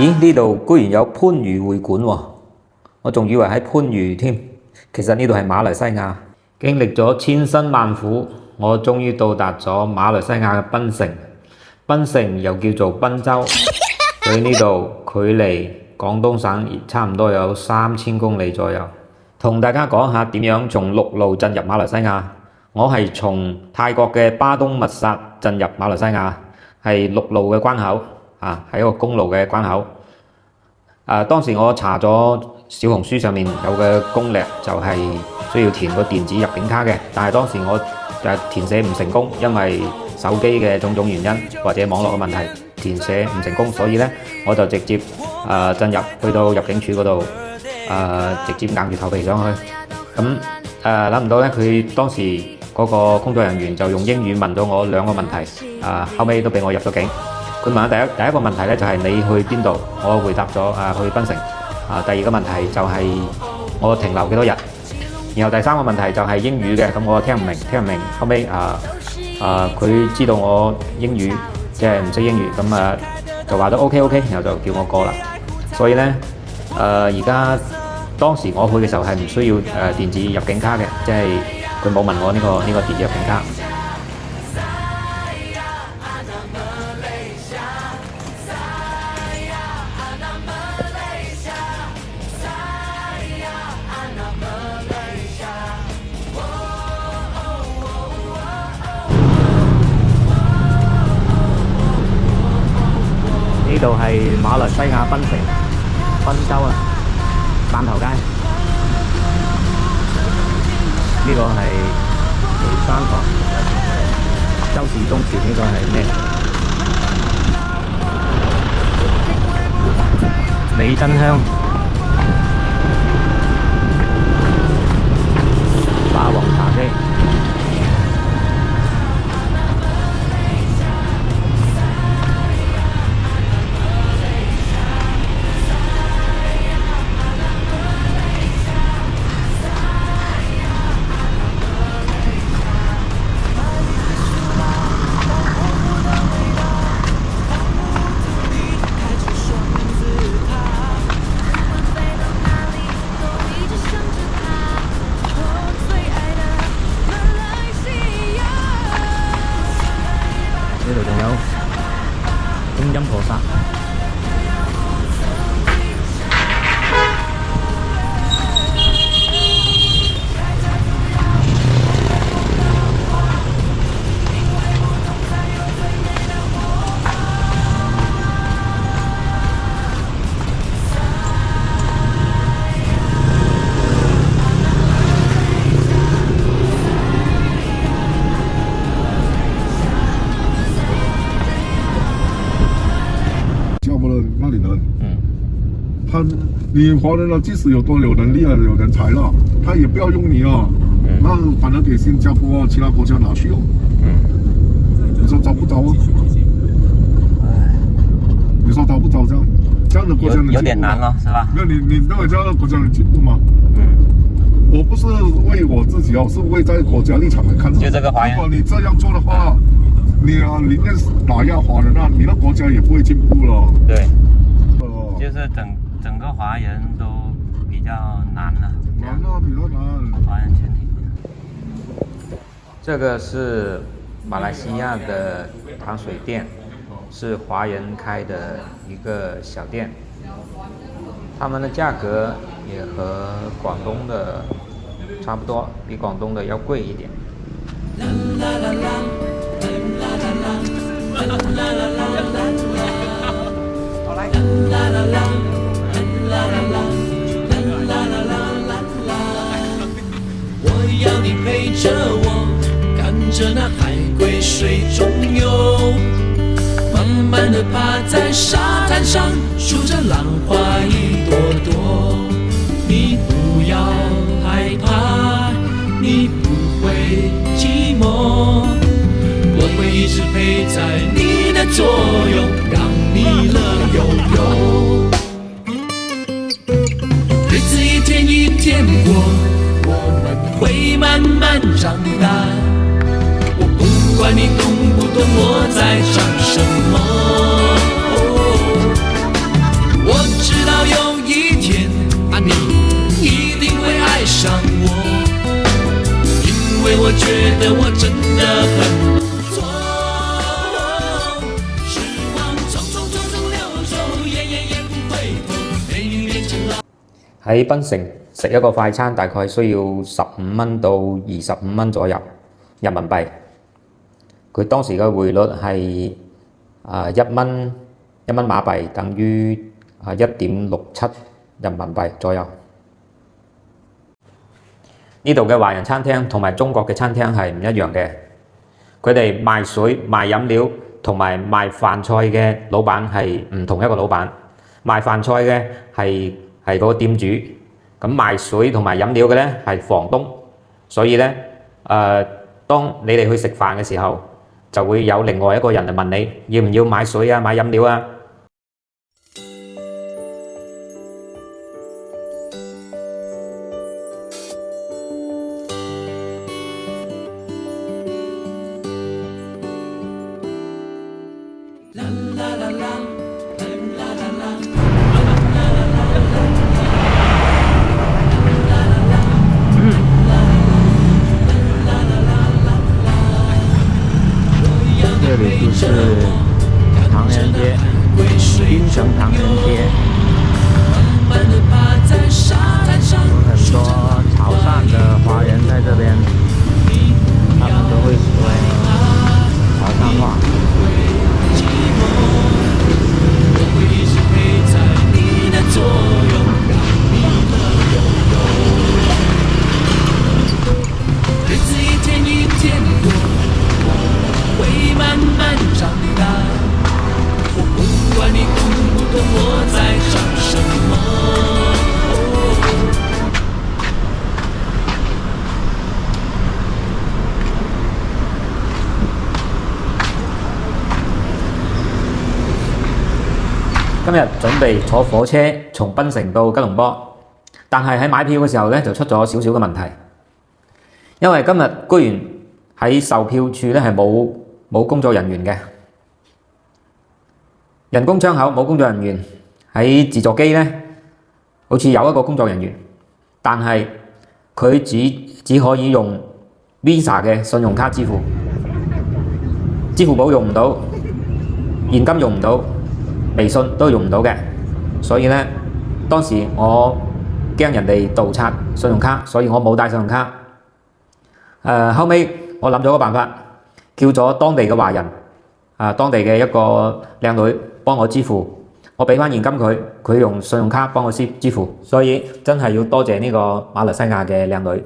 咦？呢度居然有番禺會館喎，我仲以為喺番禺添，其實呢度係馬來西亞。經歷咗千辛萬苦，我終於到達咗馬來西亞嘅檳城。檳城又叫做檳州，佢呢度距離廣東省差唔多有3000公里左右。同大家講下點樣從陸路進入馬來西亞。我係從泰國嘅巴東密薩進入馬來西亞，係陸路嘅關口啊，係一個公路嘅關口。當時我查咗小紅書上面有嘅攻略，就係需要填個電子入境卡嘅，但係當時我填寫唔成功，因為手機嘅種種原因或者網絡嘅問題，填寫唔成功，所以呢，我就直接進入去到入境處嗰度，直接硬住頭皮上去。咁諗唔到呢，佢當時嗰個工作人員就用英語問咗我2個問題，後尾都俾我入咗境。佢問嘅第一個問題呢，就係你去邊度，我回答咗去檳城。第2個問題就係我停留幾多日，然後第3個問題就係英語嘅，咁我聽唔明，後尾佢知道我英語即係唔識英語，咁就話咗 OK， 然後就叫我過啦。所以呢，而家當時我去嘅時候係唔需要電子入境卡嘅，即係佢冇問我呢個電子入境卡。呢度係馬來西亞檳城檳州汕頭街，呢個係梅山房，周氏宗祠。呢個係咩？美珍香霸王茶姬。呢度仲有觀音菩薩。那里人，你华人呢，即使有多有能力了、有人才了，他也不要用你哦。那反而给新加坡其他国家拿去哦。你说糟不糟啊？你说糟不糟？这样的国家能进步吗？有點難咯，是吧？那你認為這樣的國家能進步嗎？我不是為我自己哦，是為在國家立場來看。就這個華人，如果你這樣做的話，你寧願打壓華人啊，你的國家也不會進步了。對。就是整個華人都比較難了，難啊，比較難。華人群體。這個是馬來西亞的糖水店，是華人開的一個小店，他們的價格也和廣東的差不多，比廣東的要貴一點。好來。我要你陪着我，看着那海龜水中游，慢慢地趴在沙灘上，數着浪花一朵朵。你不要害怕，你不會寂寞，我會一直陪在你的左右，讓你樂悠悠。日子一天一天過，我們會慢慢長大。我不管你懂不懂我在唱什麼，喺檳城食一個快餐大概需要15蚊到25蚊左右人民幣。佢當時嘅匯率係1蚊馬幣等於1.67人民幣左右。呢度嘅華人餐廳同埋中國嘅餐廳係唔一樣嘅，佢哋賣水、賣飲料同埋賣飯菜嘅老闆係唔同一個老闆，賣飯菜嘅係嗰個店主，咁賣水同埋飲料嘅咧係房東，所以咧當你哋去食飯嘅時候，就會有另外一個人嚟問你要唔要買水啊、買飲料啊。这里就是唐人街，槟城唐人街，有很多潮汕的华人在这边，他们都会说潮汕话。日子一天一天过，会慢慢长大。我不管你懂不懂我在想什么。今日準備坐火車從檳城到吉隆坡，但係喺買票嘅時候咧就出咗少少嘅問題，因為今日居然喺售票處咧係冇工作人員嘅，人工窗口冇工作人員，喺自助機咧好似有一個工作人員，但係佢只可以用 Visa 嘅信用卡支付，支付寶用唔到，現金用唔到，微信都用唔到嘅，所以咧當時我驚人哋盜刷信用卡，所以我冇帶信用卡。後尾我諗咗個辦法，叫咗當地嘅華人，當地嘅一個靚女幫我支付，我俾翻現金佢，佢用信用卡幫我支付，所以真係要多謝呢個馬來西亞嘅靚女。